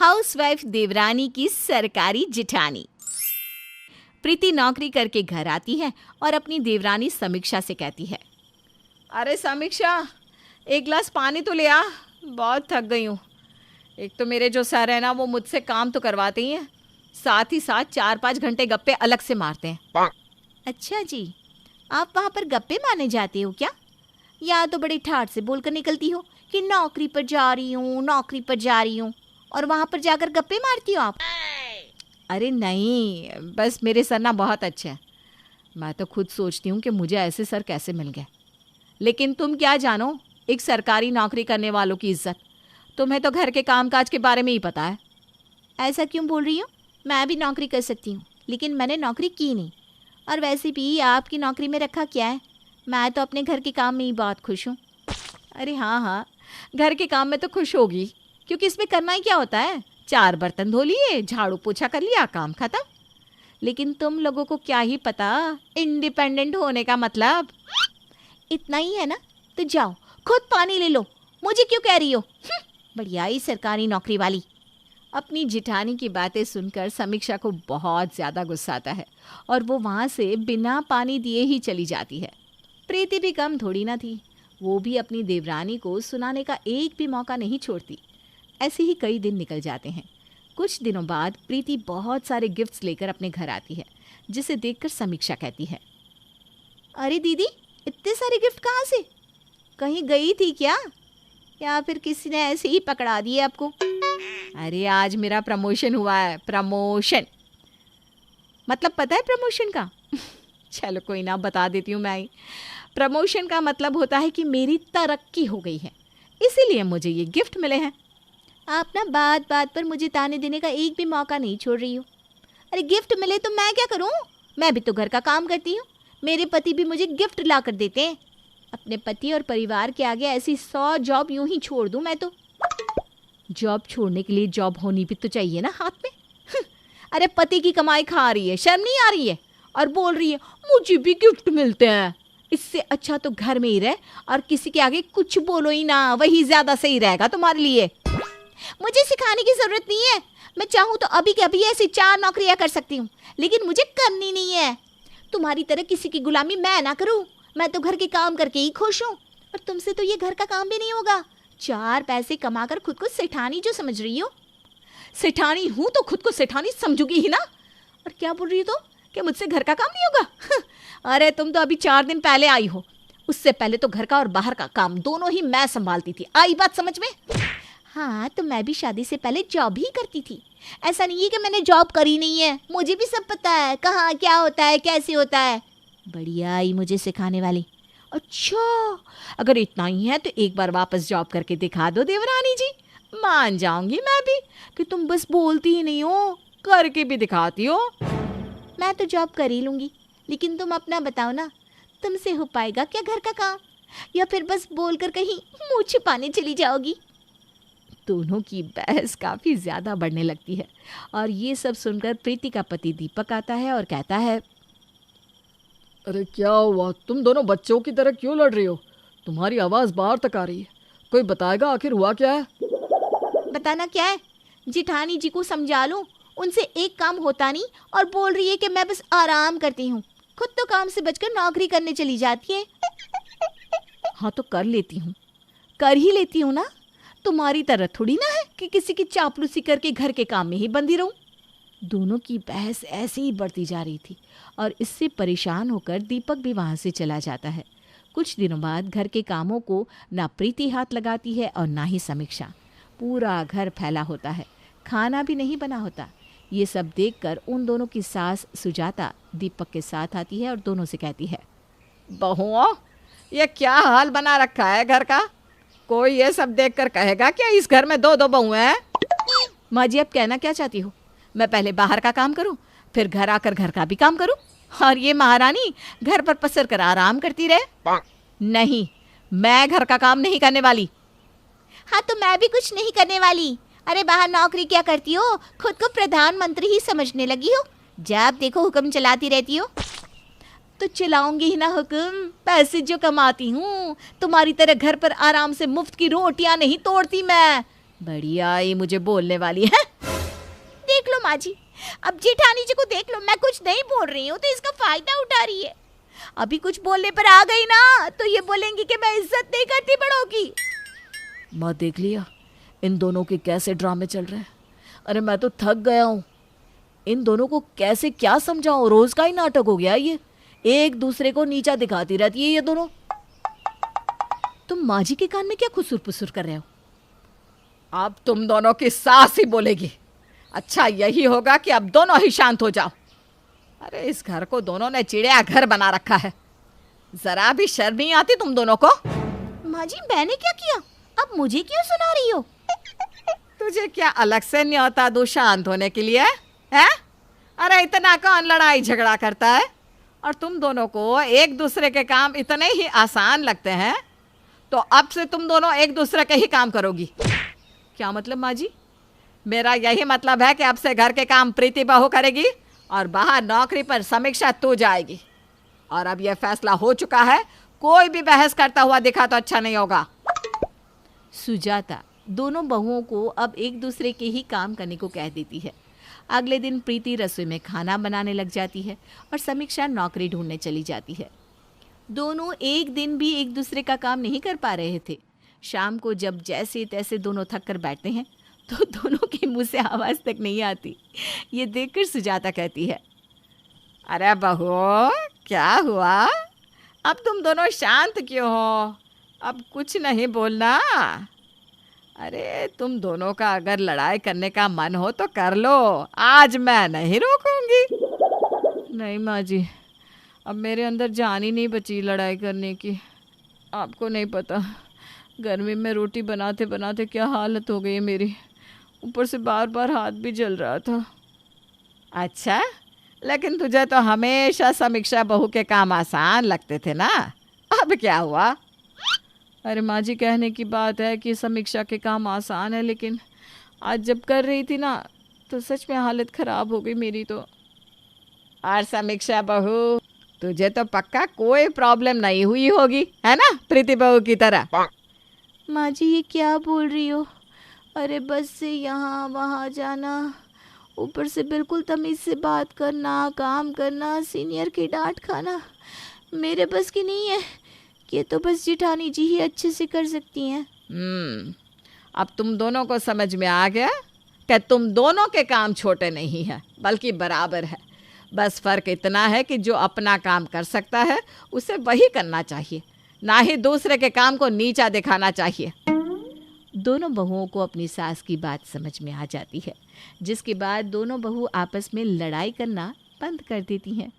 Housewife देवरानी की सरकारी जिठानी। प्रीति नौकरी करके घर आती है और अपनी देवरानी समीक्षा से कहती है, अरे समीक्षा, एक गिलास पानी तो ले आ, बहुत थक गई हूँ। एक तो मेरे जो सर है ना, वो मुझसे काम तो करवाते ही हैं, साथ ही साथ 4-5 घंटे गप्पे अलग से मारते हैं। अच्छा जी, आप वहाँ पर गप्पे मारने जाते हो क्या? या तो बड़ी ठाठ से बोलकर निकलती हो कि नौकरी पर जा रही हूँ, नौकरी पर जा रही हूँ, और वहाँ पर जाकर गप्पे मारती हो आप? अरे नहीं, बस मेरे सर ना बहुत अच्छे हैं। मैं तो खुद सोचती हूँ कि मुझे ऐसे सर कैसे मिल गए। लेकिन तुम क्या जानो एक सरकारी नौकरी करने वालों की इज्जत। तुम्हें तो घर के कामकाज के बारे में ही पता है। ऐसा क्यों बोल रही हो? मैं भी नौकरी कर सकती हूँ, लेकिन मैंने नौकरी की नहीं। और वैसे भी आपकी नौकरी में रखा क्या है? मैं तो अपने घर के काम में ही बहुत खुश हूँ। अरे हाँ, घर के काम में तो खुश होगी, क्योंकि इसमें करना ही क्या होता है, 4 बर्तन धो लिए, झाड़ू पोछा कर लिया, काम खत्म। लेकिन तुम लोगों को क्या ही पता इंडिपेंडेंट होने का मतलब। इतना ही है ना, तो जाओ खुद पानी ले लो, मुझे क्यों कह रही हो? बढ़िया ही सरकारी नौकरी वाली। अपनी जिठानी की बातें सुनकर समीक्षा को बहुत ज़्यादा गुस्सा आता है और वो वहाँ से बिना पानी दिए ही चली जाती है। प्रीति भी कम थोड़ी ना थी, वो भी अपनी देवरानी को सुनाने का एक भी मौका नहीं छोड़ती। ऐसे ही कई दिन निकल जाते हैं। कुछ दिनों बाद प्रीति बहुत सारे गिफ्ट्स लेकर अपने घर आती है, जिसे देखकर समीक्षा कहती है, अरे दीदी, इतने सारे गिफ्ट कहाँ से? कहीं गई थी क्या, या फिर किसी ने ऐसे ही पकड़ा दिए आपको? अरे आज मेरा प्रमोशन हुआ है। प्रमोशन मतलब पता है प्रमोशन का? चलो कोई ना, बता देती हूँ मैं ही। प्रमोशन का मतलब होता है कि मेरी तरक्की हो गई है, इसीलिए मुझे ये गिफ्ट मिले हैं। आप ना बात बात पर मुझे ताने देने का एक भी मौका नहीं छोड़ रही हो। अरे गिफ्ट मिले तो मैं क्या करूँ? मैं भी तो घर का काम करती हूँ। मेरे पति भी मुझे गिफ्ट ला कर देते हैं। अपने पति और परिवार के आगे ऐसी 100 जॉब यूं ही छोड़ दूं मैं तो। जॉब छोड़ने के लिए जॉब होनी भी तो चाहिए ना हाथ में। अरे पति की कमाई खा रही है, शर्म नहीं आ रही है, और बोल रही है मुझे भी गिफ्ट मिलते हैं। इससे अच्छा तो घर में ही रहे और किसी के आगे कुछ बोलो ही ना, वही ज्यादा सही रहेगा तुम्हारे लिए। मुझे सिखाने की जरूरत नहीं है। मैं चाहूँ तो अभी के अभी ऐसी 4 नौकरियां कर सकती हूँ, लेकिन मुझे करनी नहीं है। तुम्हारी तरह किसी की गुलामी मैं ना करूँ। मैं तो घर के काम करके ही खुश हूँ, और तुमसे तो ये घर का काम भी नहीं होगा। 4 पैसे कमाकर खुद को सेठानी जो समझ रही हो। सेठानी हूँ तो खुद को सेठानी समझूगी ही ना। और क्या बोल रही हो तो कि मुझसे घर का काम नहीं होगा? अरे तुम तो अभी 4 दिन पहले आई हो, उससे पहले तो घर का और बाहर का काम दोनों ही मैं संभालती थी। आई बात समझ में? हाँ, तो मैं भी शादी से पहले जॉब ही करती थी। ऐसा नहीं है कि मैंने जॉब करी नहीं है, मुझे भी सब पता है, कहाँ क्या होता है, कैसे होता है। बढ़िया आई मुझे सिखाने वाली। अच्छा, अगर इतना ही है तो एक बार वापस जॉब करके दिखा दो देवरानी जी, मान जाऊंगी मैं भी कि तुम बस बोलती ही नहीं हो, करके भी दिखाती हो। मैं तो जॉब कर ही लूंगी, लेकिन तुम अपना बताओ ना, तुमसे हो पाएगा क्या घर का काम, या फिर बस बोलकर कहीं मुँह छिपाने चली जाओगी? दोनों की बहस काफ़ी ज़्यादा बढ़ने लगती है और ये सब सुनकर प्रीति का पति दीपक आता है और कहता है, अरे क्या हुआ, तुम दोनों बच्चों की तरह क्यों लड़ रही हो? तुम्हारी आवाज़ बाहर तक आ रही है। कोई बताएगा आखिर हुआ क्या है? बताना क्या है? जिठानी जी को समझा लो, उनसे एक काम होता नहीं और बोल रही है कि मैं बस आराम करती हूँ। खुद तो काम से बचकर नौकरी करने चली जाती है। हाँ तो कर लेती हूँ, कर ही लेती हूँ ना। तुम्हारी तरह थोड़ी ना है कि किसी की चापलूसी करके घर के काम में ही बंदी रहूं। दोनों की बहस ऐसे ही बढ़ती जा रही थी और इससे परेशान होकर दीपक भी वहाँ से चला जाता है। कुछ दिनों बाद घर के कामों को ना प्रीति हाथ लगाती है और ना ही समीक्षा। पूरा घर फैला होता है, खाना भी नहीं बना होता। ये सब देखकर उन दोनों की सास सुजाता दीपक के साथ आती है और दोनों से कहती है, बहुओं, ये क्या हाल बना रखा है घर का? कोई ये सब देखकर कहेगा क्या इस घर में 2-2 बहुएं हैं? माँ जी, अब कहना क्या चाहती हो? मैं पहले बाहर का काम करूं, फिर घर आकर घर का भी काम करूं, और ये महारानी घर पर पसर कर आराम करती रहे? नहीं, मैं घर का काम नहीं करने वाली। हाँ तो मैं भी कुछ नहीं करने वाली। अरे बाहर नौकरी क्या करती हो? खुद को प्रधानमंत्री ही समझने लगी हो। जब देखो हुक्म चलाती रहती हो। तो चलाऊंगी ही ना हुक्म, पैसे जो कमाती हूँ। तुम्हारी तरह घर पर आराम से मुफ्त की रोटियां नहीं तोड़ती मैं। बढ़िया ये मुझे बोलने वाली है। माँ जी, अब जेठानी जी को देख लो, मैं कुछ नहीं बोल रही हूँ तो इसका फायदा उठा रही है। अभी कुछ बोलने पर आ गई ना तो ये बोलेंगी कि मैं इज्जत नहीं करती बड़ों की। माँ देख लिया इन दोनों के कैसे ड्रामे चल रहे हैं। अरे मैं तो थक गया हूँ। इन दोनों को कैसे क्या समझाऊं, रोज का ही नाटक हो गया ये। एक दूसरे को नीचा दिखाती रहती है ये दोनों। तुम माँ जी के कान में क्या खुसुर पुसुर कर रहे हो? अब तुम दोनों की सास ही बोलेगी। अच्छा यही होगा कि अब दोनों ही शांत हो जाओ। अरे इस घर को दोनों ने चिड़िया घर बना रखा है। जरा भी शर्म नहीं आती तुम दोनों को? माँ जी मैंने क्या किया, अब मुझे क्यों सुना रही हो? तुझे क्या अलग से न्योता दूं शांत होने के लिए है? अरे इतना कौन लड़ाई झगड़ा करता है? और तुम दोनों को एक दूसरे के काम इतने ही आसान लगते हैं तो अब से तुम दोनों एक दूसरे के ही काम करोगी। क्या मतलब माँ जी? मेरा यही मतलब है कि अब से घर के काम प्रीति बहू करेगी और बाहर नौकरी पर समीक्षा तू जाएगी। और अब यह फैसला हो चुका है, कोई भी बहस करता हुआ दिखा तो अच्छा नहीं होगा। सुजाता दोनों बहुओं को अब एक दूसरे के ही काम करने को कह देती है। अगले दिन प्रीति रसोई में खाना बनाने लग जाती है और समीक्षा नौकरी ढूंढने चली जाती है। दोनों एक दिन भी एक दूसरे का काम नहीं कर पा रहे थे। शाम को जब जैसे तैसे दोनों थक कर बैठते हैं तो दोनों के मुंह से आवाज़ तक नहीं आती। ये देखकर सुजाता कहती है, अरे बहू क्या हुआ? अब तुम दोनों शांत क्यों हो? अब कुछ नहीं बोलना। अरे तुम दोनों का अगर लड़ाई करने का मन हो तो कर लो, आज मैं नहीं रोकूंगी। नहीं माँ जी, अब मेरे अंदर जान ही नहीं बची लड़ाई करने की। आपको नहीं पता गर्मी में रोटी बनाते बनाते क्या हालत हो गई है मेरी। ऊपर से बार बार हाथ भी जल रहा था। अच्छा, लेकिन तुझे तो हमेशा समीक्षा बहू के काम आसान लगते थे ना, अब क्या हुआ? अरे माँ जी कहने की बात है कि समीक्षा के काम आसान है, लेकिन आज जब कर रही थी ना तो सच में हालत ख़राब हो गई मेरी तो। और समीक्षा बहू तुझे तो पक्का कोई प्रॉब्लम नहीं हुई होगी, है ना, प्रीति बहू की तरह? माँ जी ये क्या बोल रही हो? अरे बस से यहाँ वहाँ जाना, ऊपर से बिल्कुल तमीज़ से बात करना, काम करना, सीनियर की डांट खाना मेरे बस की नहीं है। ये तो बस जेठानी जी ही अच्छे से कर सकती हैं। अब तुम दोनों को समझ में आ गया कि तुम दोनों के काम छोटे नहीं हैं बल्कि बराबर है। बस फ़र्क इतना है कि जो अपना काम कर सकता है उसे वही करना चाहिए, ना ही दूसरे के काम को नीचा दिखाना चाहिए। दोनों बहुओं को अपनी सास की बात समझ में आ जाती है, जिसके बाद दोनों बहू आपस में लड़ाई करना बंद कर देती हैं।